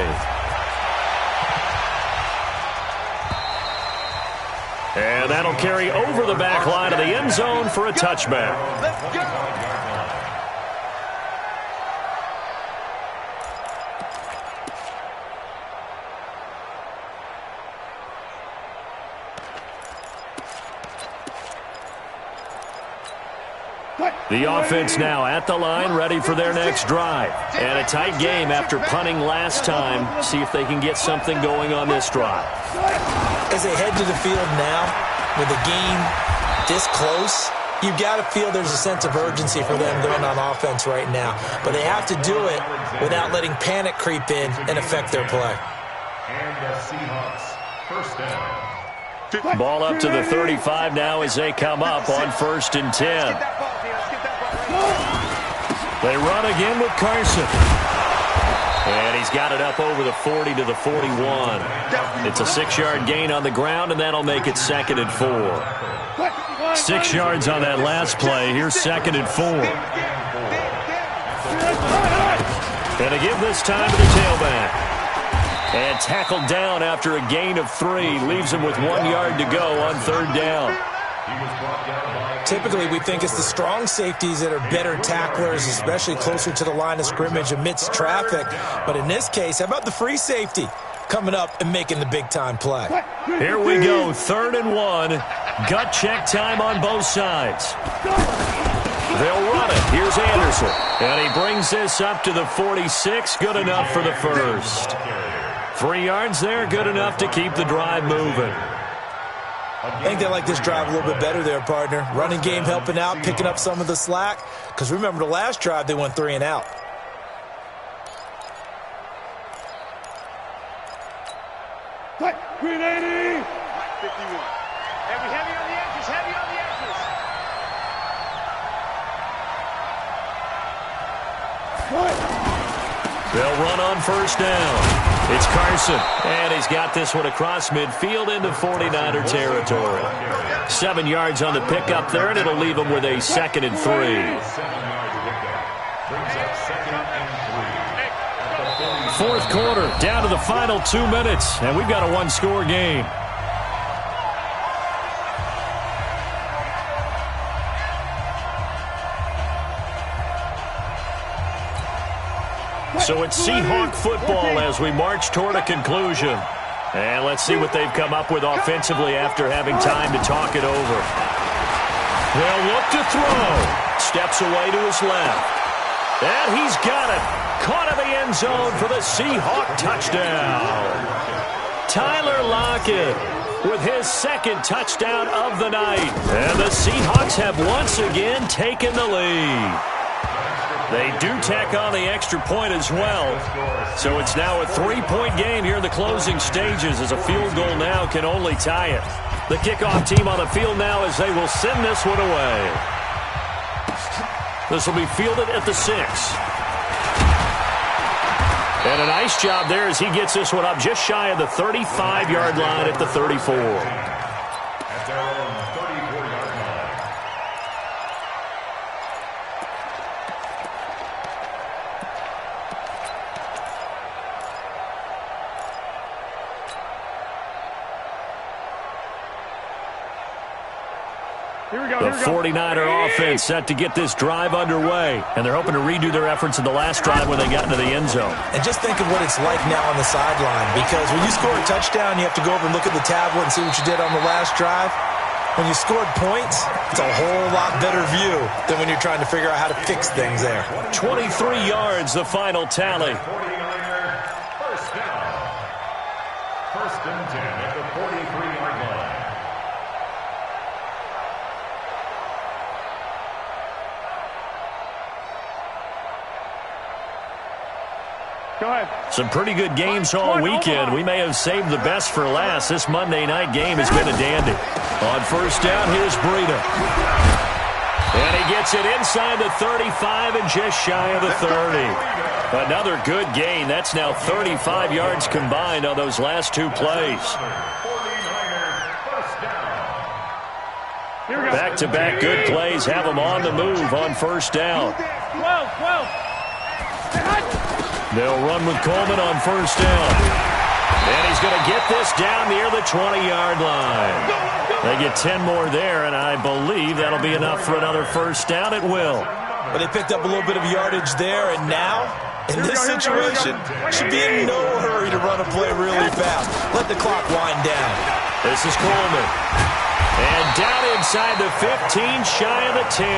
Speaker 2: And that'll carry over the back line of the end zone for a touchback.
Speaker 3: Let's go.
Speaker 2: The offense now at the line, ready for their next drive. And a tight game after punting last time. See if they can get something going on this drive.
Speaker 4: As they head to the field now, with the game this close, you've got to feel there's a sense of urgency for them going on offense right now. But they have to do it without letting panic creep in and affect their play.
Speaker 5: And the Seahawks, first down.
Speaker 2: Ball up to the 35 now as they come up on 1st and 10. They run again with Carson. And he's got it up over the 40 to the 41. It's a 6-yard gain on the ground, and that'll make it 2nd and 4. 6 yards on that last play. Here's 2nd and 4. And to give this time to the tailback. And tackled down after a gain of 3. Leaves him with 1 yard to go on 3rd down.
Speaker 4: Typically, we think it's the strong safeties that are better tacklers, especially closer to the line of scrimmage amidst traffic. But in this case, how about the free safety coming up and making the big-time play?
Speaker 2: Here we go, 3rd and 1. Gut check time on both sides. They'll run it. Here's Anderson. And he brings this up to the 46. Good enough for the first. 3 yards there, good enough to keep the drive moving.
Speaker 4: I think they like this drive a little bit better there, partner. Running game helping out, picking up some of the slack. Because remember, the last drive, they went 3 and out.
Speaker 6: Green 80!
Speaker 3: 51. Heavy on the edges, heavy on the edges.
Speaker 2: They'll run on 1st down. It's Carson, and he's got this one across midfield into 49er territory. 7 yards on the pickup there, and it'll leave him with a 2nd and 3.
Speaker 5: 7 yards pickup. Brings up 2nd and 3.
Speaker 2: 4th quarter, down to the final 2 minutes, and we've got a 1-score game. So it's Seahawk football as we march toward a conclusion. And let's see what they've come up with offensively after having time to talk it over. They'll look to throw. Steps away to his left. And he's got it. Caught in the end zone for the Seahawk touchdown. Tyler Lockett with his 2nd touchdown of the night. And the Seahawks have once again taken the lead. They do tack on the extra point as well. So it's now a 3-point game here in the closing stages as a field goal now can only tie it. The kickoff team on the field now as they will send this one away. This will be fielded at the 6. And a nice job there as he gets this one up just shy of the 35-yard line at the 34.
Speaker 5: At their own 34-yard line.
Speaker 2: The 49er offense set to get this drive underway. And they're hoping to redo their efforts in the last drive when they got into the end zone.
Speaker 4: And just think of what it's like now on the sideline. Because when you score a touchdown, you have to go over and look at the tablet and see what you did on the last drive. When you scored points, it's a whole lot better view than when you're trying to figure out how to fix things there.
Speaker 2: 23 yards, the final tally.
Speaker 5: First and 10 at the 43-yard line.
Speaker 6: Go ahead.
Speaker 2: Some pretty good games all weekend. We may have saved the best for last. This Monday night game has been a dandy. On first down, here's Breida. And he gets it inside the 35 and just shy of the 30. Another good gain. That's now 35 yards combined on those last two plays. Back-to-back good plays have them on the move on first down.
Speaker 6: 12.
Speaker 2: They'll run with Coleman on first down. And he's going to get this down near the 20-yard line. They get 10 more there, and I believe that'll be enough for another first down. It will.
Speaker 4: But they picked up a little bit of yardage there, and now, in this situation, should be in no hurry to run a play really fast. Let the clock wind down.
Speaker 2: This is Coleman. And down inside the 15, shy of the 10.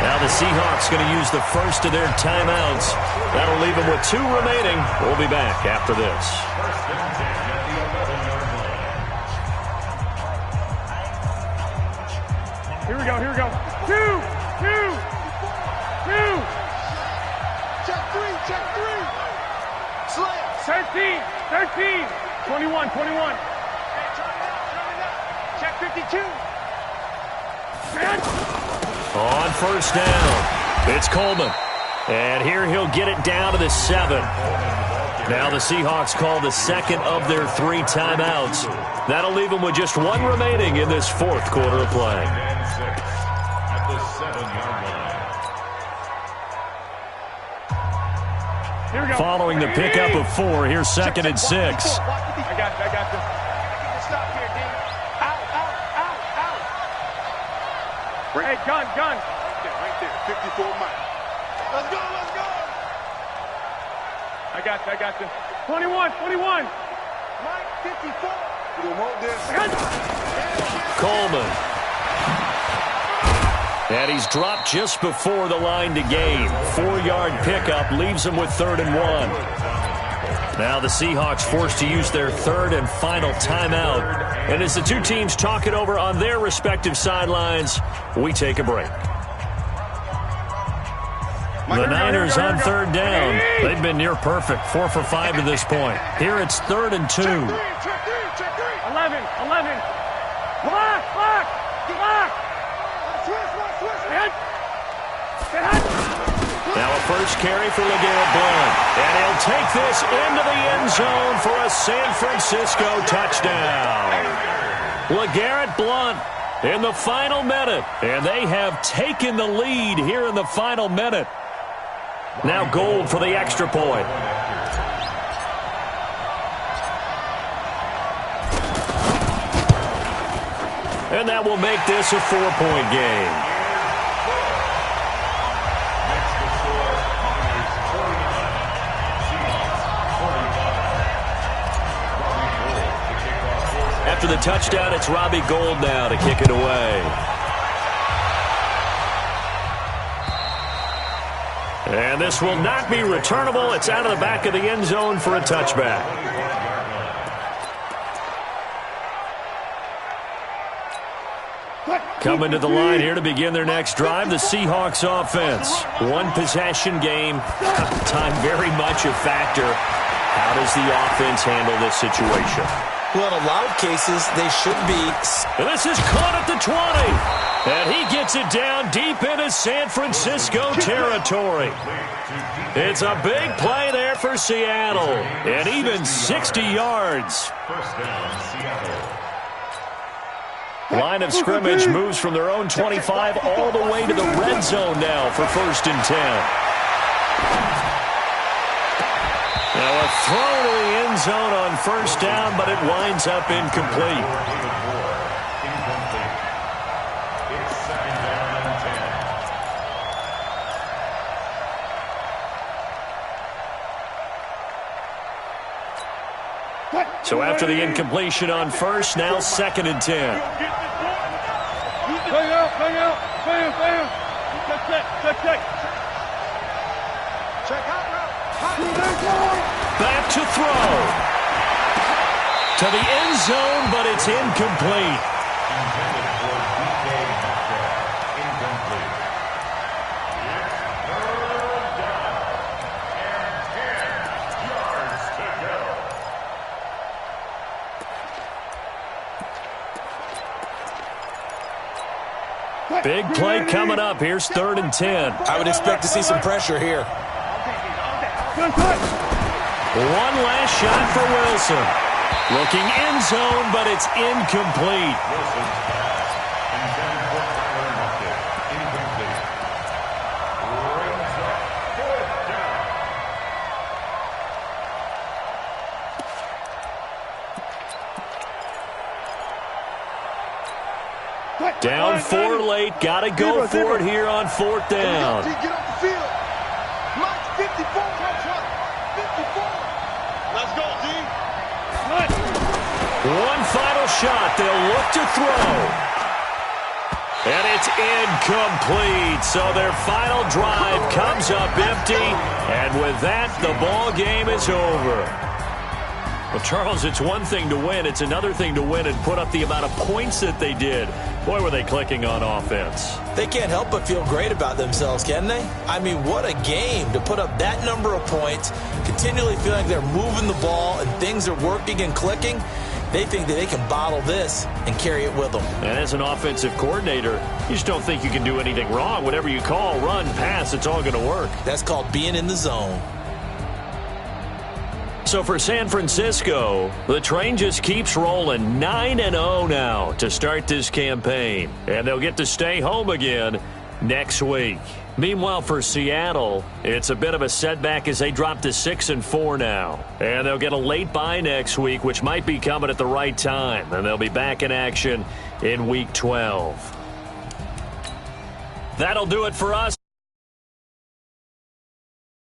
Speaker 2: Now the Seahawks going to use the first of their timeouts. That'll leave them with 2 remaining. We'll be back after this.
Speaker 5: First and 10 at the 11-yard line.
Speaker 6: Here we go. 2.
Speaker 3: Check three. Slam.
Speaker 6: 13. 21.
Speaker 3: Hey, turn it up. Check 52.
Speaker 2: On first down, it's Coleman. And here he'll get it down to the 7. Now the Seahawks call the second of their 3 timeouts. That'll leave them with just 1 remaining in this fourth quarter of play.
Speaker 5: And 6 at the 7-yard line.
Speaker 6: Here we go.
Speaker 2: Following the pickup of 4, here's second and 6.
Speaker 6: I got you.
Speaker 3: Stop here, D. Out.
Speaker 6: Hey, gun.
Speaker 3: Right there. 54 Mike. Let's go.
Speaker 6: I got you. 21.
Speaker 3: Mike, 54. You don't want this.
Speaker 2: Coleman. And he's dropped just before the line to gain. 4-yard pickup leaves him with 3rd and 1. Now the Seahawks forced to use their 3rd and final timeout. And as the two teams talk it over on their respective sidelines, we take a break. The Niners on 3rd down. They've been near perfect, 4 for 5 to this point. Here it's 3rd and 2.
Speaker 3: Check 3.
Speaker 6: 11. Block.
Speaker 2: Now a first carry for LeGarrette Blount. And he'll take this into the end zone for a San Francisco touchdown. LeGarrette Blount in the final minute. And they have taken the lead here in the final minute. Now Gold for the extra point. And that will make this a 4-point game. After the touchdown, it's Robbie Gould now to kick it away. And this will not be returnable. It's out of the back of the end zone for a touchback. Coming to the line here to begin their next drive, the Seahawks offense. 1-possession game. Time very much a factor. How does the offense handle this situation?
Speaker 4: Well, in a lot of cases, they should be.
Speaker 2: And this is caught at the 20. And he gets it down deep into San Francisco territory. It's a big play there for Seattle. And even 60 yards.
Speaker 5: First down, Seattle.
Speaker 2: Line of scrimmage moves from their own 25 all the way to the red zone now for 1st and 10. Now a throw to the end zone on first down, but it winds up incomplete.
Speaker 5: It's 2nd down and 10.
Speaker 2: So after the incompletion on first, now 2nd and 10.
Speaker 6: Bang out. Check.
Speaker 2: Back to throw. To the end zone, but it's incomplete.
Speaker 5: Intended for DK Metcalf. Incomplete. It's third down. And 10 yards to go.
Speaker 2: Big play coming up. Here's 3rd and 10.
Speaker 4: I would expect to see some pressure here.
Speaker 2: One last shot for Wilson. Looking end zone, but it's incomplete.
Speaker 5: Wilson's pass. Intended for Tyler Lockett. Incomplete. Brings up 4th down.
Speaker 2: Down 4 late. Got to go for it here on 4th down.
Speaker 3: Get off the field. Mike, 54. That's right. 54. Let's go, G.
Speaker 2: One final shot. They'll look to throw. And it's incomplete. So their final drive comes up empty. And with that, the ball game is over. Well, Charles, it's one thing to win. It's another thing to win and put up the amount of points that they did. Boy, were they clicking on offense.
Speaker 4: They can't help but feel great about themselves, can they? I mean, what a game to put up that number of points, continually feeling like they're moving the ball and things are working and clicking. They think that they can bottle this and carry it with them.
Speaker 2: And as an offensive coordinator, you just don't think you can do anything wrong. Whatever you call, run, pass, it's all going to work.
Speaker 4: That's called being in the zone.
Speaker 2: So for San Francisco, the train just keeps rolling 9-0 now to start this campaign. And they'll get to stay home again next week. Meanwhile, for Seattle, it's a bit of a setback as they drop to 6-4 now. And they'll get a late bye next week, which might be coming at the right time. And they'll be back in action in Week 12. That'll do it for us.